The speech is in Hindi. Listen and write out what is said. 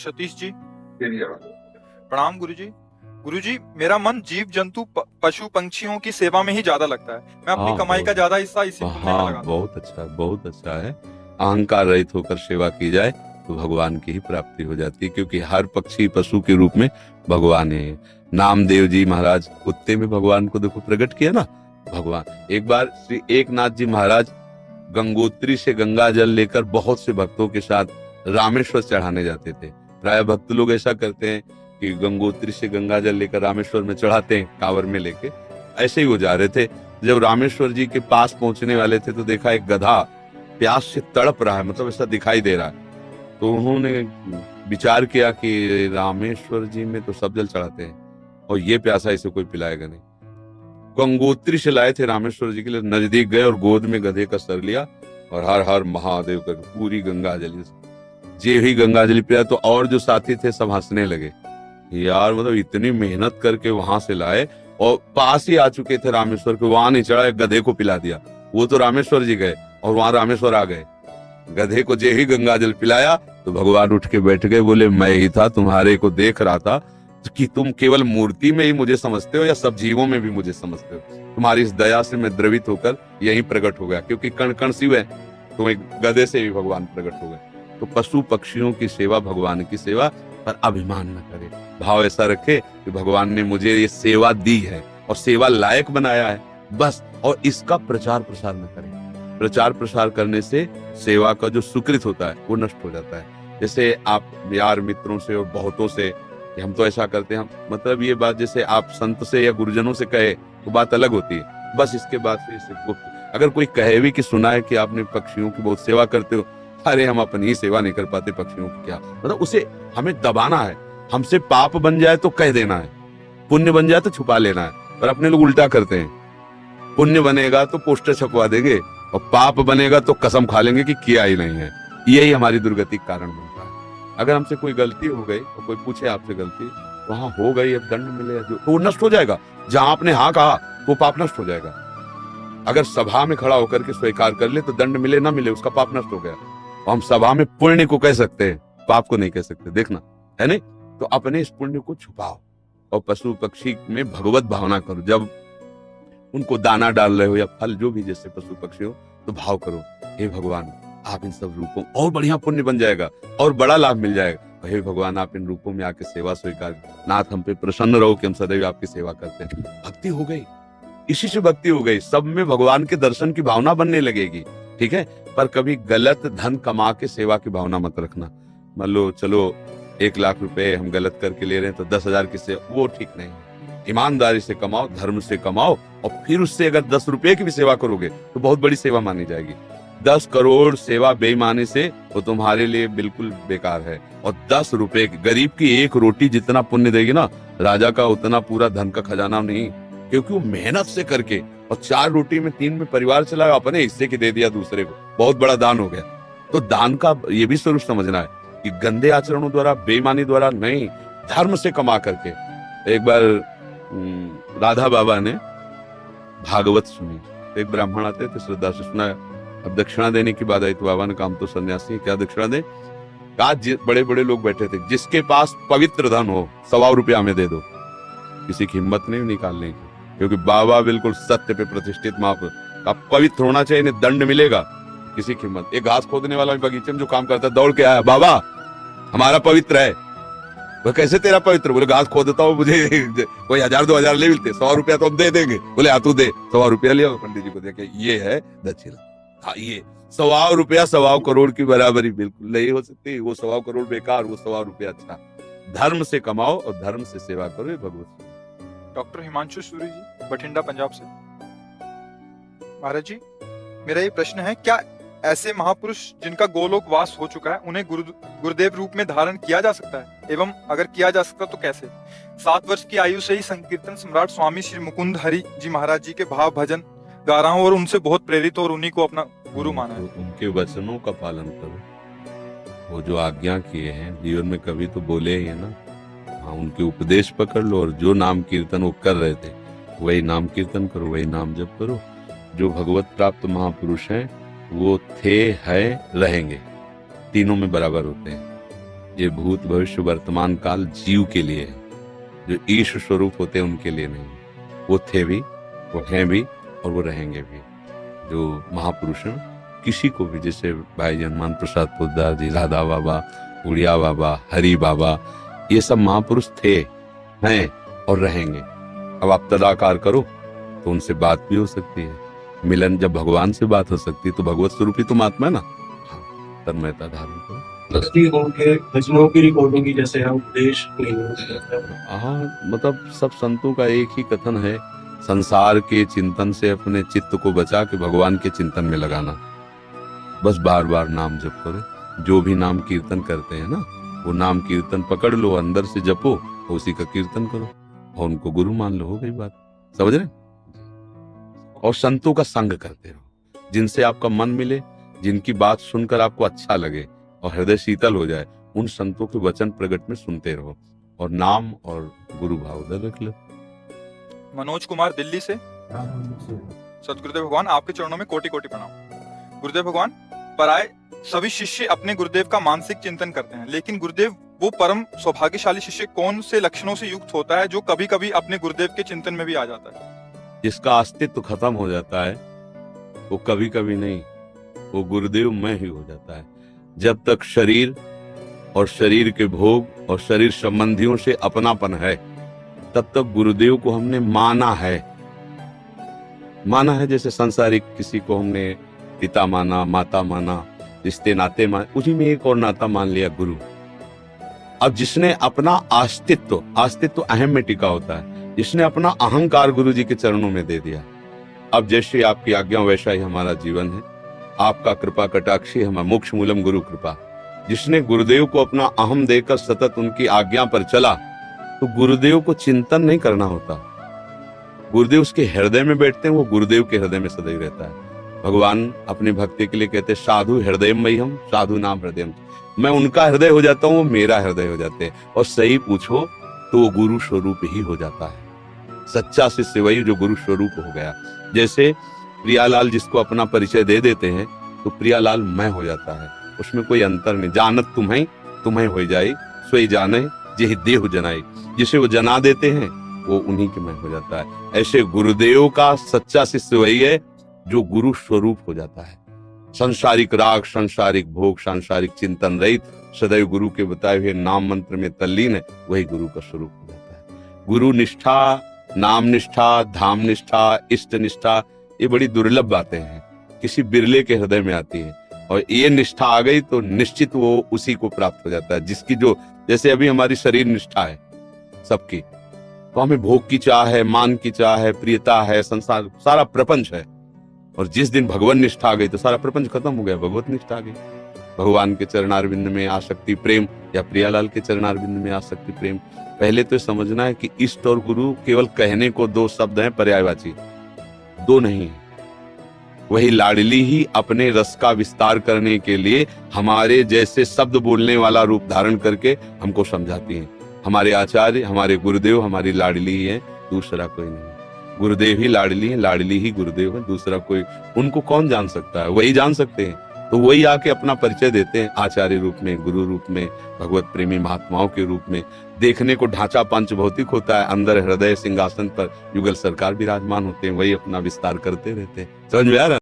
सतीश जी। प्रणाम गुरुजी। गुरुजी, मेरा मन जीव जंतु पशु पंछियों की सेवा में ही ज्यादा लगता है। मैं अपनी कमाई का ज्यादा हिस्सा इसी पुण्य में लगाता हूँ। बहुत अच्छा है। अहंकार रहित होकर सेवा की जाए तो भगवान की ही प्राप्ति हो जाती है, क्योंकि हर पक्षी पशु के रूप में भगवान है। नामदेव जी महाराज कुत्ते में भगवान को देखो प्रकट किया ना भगवान। एक बार श्री एकनाथ जी महाराज गंगोत्री से गंगा जल लेकर बहुत से भक्तों के साथ रामेश्वर चढ़ाने जाते थे। प्राय भक्त लोग ऐसा करते हैं कि गंगोत्री से गंगा जल लेकर रामेश्वर में चढ़ाते हैं कांवर में लेके। ऐसे ही वो जा रहे थे। जब रामेश्वर जी के पास पहुंचने वाले थे तो देखा एक गधा प्यास से तड़प रहा है, मतलब ऐसा दिखाई दे रहा है। तो उन्होंने विचार किया कि रामेश्वर जी में तो सब जल चढ़ाते हैं और ये प्यासा इसे कोई पिलाएगा नहीं। गंगोत्री से लाए थे रामेश्वर जी के लिए, नजदीक गए और गोद में गधे का सर लिया और हर हर महादेव कर पूरी गंगा जली जे ही गंगा जली पिया। तो और जो साथी थे सब हंसने लगे, यार मतलब इतनी मेहनत करके वहां से लाए और पास ही आ चुके थे रामेश्वर के, वहां नहीं चढ़ा, एक गधे को पिला दिया। वो तो रामेश्वर जी गए और वहां रामेश्वर आ गए। गधे को जे ही गंगा जल पिलाया तो भगवान उठ के बैठ गए, बोले मैं ही था, तुम्हारे को देख रहा था कि तुम केवल मूर्ति में ही मुझे समझते हो या सब जीवों में भी मुझे समझते हो। तुम्हारी इस दया से मैं द्रवित होकर यही प्रकट हो गया, क्योंकि कण कण शिव है, तो एक गधे से भी भगवान प्रकट हो गए। तो पशु पक्षियों की सेवा भगवान की सेवा, पर अभिमान न करे, भाव ऐसा रखे कि भगवान ने मुझे ये सेवा दी है और सेवा लायक बनाया है बस, और इसका प्रचार प्रसार न करे। प्रचार प्रसार करने से सेवा का जो सुकृत होता है वो नष्ट हो जाता है। जैसे आप यार मित्रों से और बहुतों से, हम तो ऐसा करते हैं, मतलब ये बात जैसे आप संत से या गुरुजनों से कहे तो बात अलग होती है, बस इसके बाद से गुप्त। अगर कोई कहे भी कि सुना है कि आपने पक्षियों की बहुत सेवा करते हो, अरे हम अपनी ही सेवा नहीं कर पाते, पक्षियों की क्या, मतलब उसे हमें दबाना है। हमसे पाप बन जाए तो कह देना है, पुण्य बन जाए तो छुपा लेना है। पर अपने लोग उल्टा करते हैं, पुण्य बनेगा तो पोस्टर छपवा देंगे और पाप बनेगा तो कसम खा लेंगे कि किया ही नहीं है। यही हमारी दुर्गति का कारण बनता है। अगर हमसे कोई गलती हो गई और कोई पूछे आपसे गलती, वहां हो गई, अब दंड मिले जो, तो वो नष्ट हो जाएगा। जहां आपने हाँ कहा वो पाप नष्ट हो जाएगा। अगर सभा में खड़ा होकर के स्वीकार कर ले तो दंड मिले ना मिले उसका पाप नष्ट हो गया। हम सभा में पुण्य को कह सकते हैं, पाप को नहीं कह सकते, देखना है नहीं। तो अपने इस पुण्य को छुपाओ और पशु पक्षी में भगवत भावना करो। जब उनको दाना डाल रहे हो या फल जो भी, जैसे पशु पक्षी हो, तो भाव करो, हे भगवान आप इन सब रूपों, और बढ़िया पुण्य बन जाएगा और बड़ा लाभ मिल जाएगा। हे भगवान आप इन रूपों में आके सेवा स्वीकार, नाथ हम पे प्रसन्न रहो कि हम सदैव आपकी सेवा करते हैं। भक्ति हो गई, इसी से भक्ति हो गई, सब में भगवान के दर्शन की भावना बनने लगेगी। ठीक है, पर कभी गलत धन कमा के सेवा की भावना मत रखना। मान लो चलो 1 लाख रुपए हम गलत करके ले रहे हैं तो 10,000 की सेवा, वो ठीक नहीं है। ईमानदारी से कमाओ, धर्म से कमाओ, और फिर उससे अगर 10 रुपए की भी सेवा करोगे तो बहुत बड़ी सेवा मानी जाएगी। 10 करोड़ सेवा बेईमानी से वो तुम्हारे लिए बिल्कुल बेकार है। और 10 रुपए गरीब की 1 रोटी जितना पुण्य देगी ना, राजा का उतना पूरा धन का खजाना नहीं, क्योंकि वो मेहनत से करके और 4 रोटी में 3 में परिवार चलाया, अपने हिस्से की दे दिया दूसरे को, बहुत बड़ा दान हो गया। तो दान का ये भी स्वरूप समझना है कि गंदे आचरणों द्वारा, बेईमानी द्वारा नहीं, धर्म से कमा करके। एक बार राधा बाबा ने भागवत सुनी, एक ब्राह्मण आते थे, श्रद्धा से सुना। अब दक्षिणा देने की बात आई तो बाबा ने कहा हम तो सन्यासी, क्या दक्षिणा दे? कहा बड़े बड़े लोग बैठे थे, जिसके पास पवित्र धन हो 100 रुपया हमें दे दो। किसी की हिम्मत नहीं निकालने की, क्योंकि बाबा बिल्कुल सत्य पे प्रतिष्ठित महापुरुष। आप पवित्र होना चाहिए, नहीं दंड मिलेगा। किसी की हिम्मत, एक घास खोदने वाला बगीचे में जो काम करता है, दौड़ के आया, बाबा हमारा पवित्र है। वह कैसे तेरा पवित्र? बोले घास खोदता हूँ, मुझे कोई 1000-2000 ले मिलते, 100 रुपया तो हम दे देंगे। बोले हाँ तू दे। 100 रुपया लिया, पंडित जी को देखे, ये है दक्षिणा। हाँ, ये 100 रुपया 100 करोड़ की बराबरी बिल्कुल नहीं हो सकती। वो 100 करोड़ बेकार, वो 100 रुपया अच्छा। धर्म से कमाओ और धर्म से सेवा करो, ये भगवत। डॉक्टर हिमांशु सूरी जी, बठिंडा, पंजाब से। महाराज जी, मेरा ये प्रश्न है, क्या ऐसे महापुरुष जिनका गोलोक वास हो चुका है, उन्हें गुरुदेव रूप में धारण किया जा सकता है? एवं अगर किया जा सकता तो कैसे? 7 वर्ष की आयु से ही संकीर्तन सम्राट स्वामी श्री मुकुंद हरि जी महाराज जी के भाव भजन गा रहा हूँ और उनसे बहुत प्रेरित और उन्हीं को अपना गुरु माना है। उनके वचनों का पालन करो, वो जो आज्ञा किए हैं जीवन में कभी तो बोले ही है ना। हाँ, उनके उपदेश पकड़ लो और जो नाम कीर्तन वो कर रहे थे वही नाम कीर्तन करो, वही नाम जप करो। जो भगवत प्राप्त महापुरुष हैं वो थे, है, रहेंगे, तीनों में बराबर होते हैं। ये भूत भविष्य वर्तमान काल जीव के लिए है, जो ईश स्वरूप होते हैं उनके लिए नहीं। वो थे भी, वो हैं भी और वो रहेंगे भी। जो महापुरुष हैं किसी को भी, जैसे भाई हनुमान प्रसाद पोद्दार जी, राधा बाबा, उड़िया बाबा, हरि बाबा, ये सब महापुरुष थे, हैं और रहेंगे। अब आप तदाकार करो तो उनसे बात भी हो सकती है। मिलन जब भगवान से बात हो सकती है तो भगवत स्वरूप ही तुम आत्मा है ना। तन्मयता धारण करो। तस्वीर उनके भजनों की रिकॉर्डिंग की जैसे हम उपदेश नहीं हो सकते। हाँ, मतलब सब संतों का एक ही कथन है, संसार के चिंतन से अपने चित्त को बचा के भगवान के चिंतन में लगाना। बस बार बार नाम जप करो। जो भी नाम कीर्तन करते हैं ना, वो नाम कीर्तन पकड़ लो, अंदर से जपो, उसी का कीर्तन करो और उनको गुरु मान लो। हो गई बात, समझ रहे? और संतों का संग करते रहो, जिनसे आपका मन मिले, जिनकी बात सुनकर आपको अच्छा लगे और हृदय शीतल हो जाए, उन संतों के वचन प्रगट में सुनते रहो और नाम और गुरु भाव उधर रख लो। मनोज कुमार दिल्ली से। सतगुरुदेव भगवान, आपके चरणों में कोटि कोटि प्रणाम। गुरुदेव भगवान, पराये सभी शिष्य अपने गुरुदेव का मानसिक चिंतन करते हैं, लेकिन गुरुदेव वो परम सौभाग्यशाली शिष्य कौन से लक्षणों से युक्त होता है जो कभी कभी अपने गुरुदेव के चिंतन में भी आ जाता है? जिसका अस्तित्व खत्म हो जाता है वो कभी कभी नहीं, वो गुरुदेव में ही हो जाता है। जब तक शरीर और शरीर के भोग और शरीर संबंधियों से अपनापन है, तब तक गुरुदेव को हमने माना है। जैसे सांसारिक किसी को हमने पिता माना, माता माना, रिश्ते नाते माने, उसी में एक और नाता मान लिया, गुरु। अब जिसने अपना अस्तित्व अहम में टिका होता है, जिसने अपना अहंकार गुरु जी के चरणों में दे दिया। अब जैसे आपकी आज्ञा वैसा ही हमारा जीवन है, आपका कृपा कटाक्षी हमारा मोक्ष मूलम गुरु कृपा। जिसने गुरुदेव को अपना अहम देकर सतत उनकी आज्ञा पर चला, तो गुरुदेव को चिंतन नहीं करना होता। गुरुदेव उसके हृदय में बैठते हैं, वो गुरुदेव के हृदय में सदैव रहता है। भगवान अपने भक्ति के लिए कहते हैं, साधु हृदय में हम, साधु नाम हृदय। मैं उनका हृदय हो जाता हूँ, वो मेरा हृदय हो जाते हैं। और सही पूछो तो वो गुरु स्वरूप ही हो जाता है। सच्चा शिष्य वही जो गुरु स्वरूप हो गया। जैसे प्रियालाल जिसको अपना परिचय दे देते हैं, तो प्रियालाल मैं हो जाता है, उसमें कोई अंतर नहीं। जानत तुम्हें हो जाए, सोई जाने जेहि देह जनाई। जिसे वो जना देते हैं वो उन्हीं के मैं हो जाता है। ऐसे गुरुदेव का सच्चा शिष्य वही है जो गुरु स्वरूप हो जाता है। सांसारिक राग, सांसारिक भोग, सांसारिक चिंतन रहित, सदैव गुरु के बताए हुए नाम मंत्र में तल्लीन है, वही गुरु का स्वरूप हो जाता है। गुरु निष्ठा, नाम निष्ठा, धाम निष्ठा, इष्ट निष्ठा, ये बड़ी दुर्लभ बातें हैं, किसी बिरले के हृदय में आती है। और ये निष्ठा आ गई तो निश्चित वो उसी को प्राप्त हो जाता है जिसकी जो, जैसे अभी हमारी शरीर निष्ठा है सबकी, तो हमें भोग की चाह है, मान की चाह है, प्रियता है, संसार सारा प्रपंच है। और जिस दिन भगवान निष्ठा आ गई तो सारा प्रपंच खत्म हो गया, भगवत निष्ठा आ गई। भगवान के चरणारविंद में आसक्ति प्रेम, या प्रियालाल के चरणारविंद में आसक्ति प्रेम। पहले तो समझना है कि इष्ट और गुरु केवल कहने को दो शब्द हैं, पर्यायवाची, दो नहीं है। वही लाडली ही अपने रस का विस्तार करने के लिए हमारे जैसे शब्द बोलने वाला रूप धारण करके हमको समझाती हैं। हमारे आचार्य, हमारे गुरुदेव हमारी लाडली ही है, दूसरा कोई नहीं। गुरुदेव ही लाडली है, लाडली ही गुरुदेव है, दूसरा कोई उनको कौन जान सकता है? वही जान सकते हैं। तो वही आके अपना परिचय देते हैं आचार्य रूप में, गुरु रूप में, भगवत प्रेमी महात्माओं के रूप में। देखने को ढांचा पंच भौतिक होता है, अंदर हृदय सिंहासन पर युगल सरकार विराजमान होते हैं, वही अपना विस्तार करते रहते हैं। समझ में आ रहा है?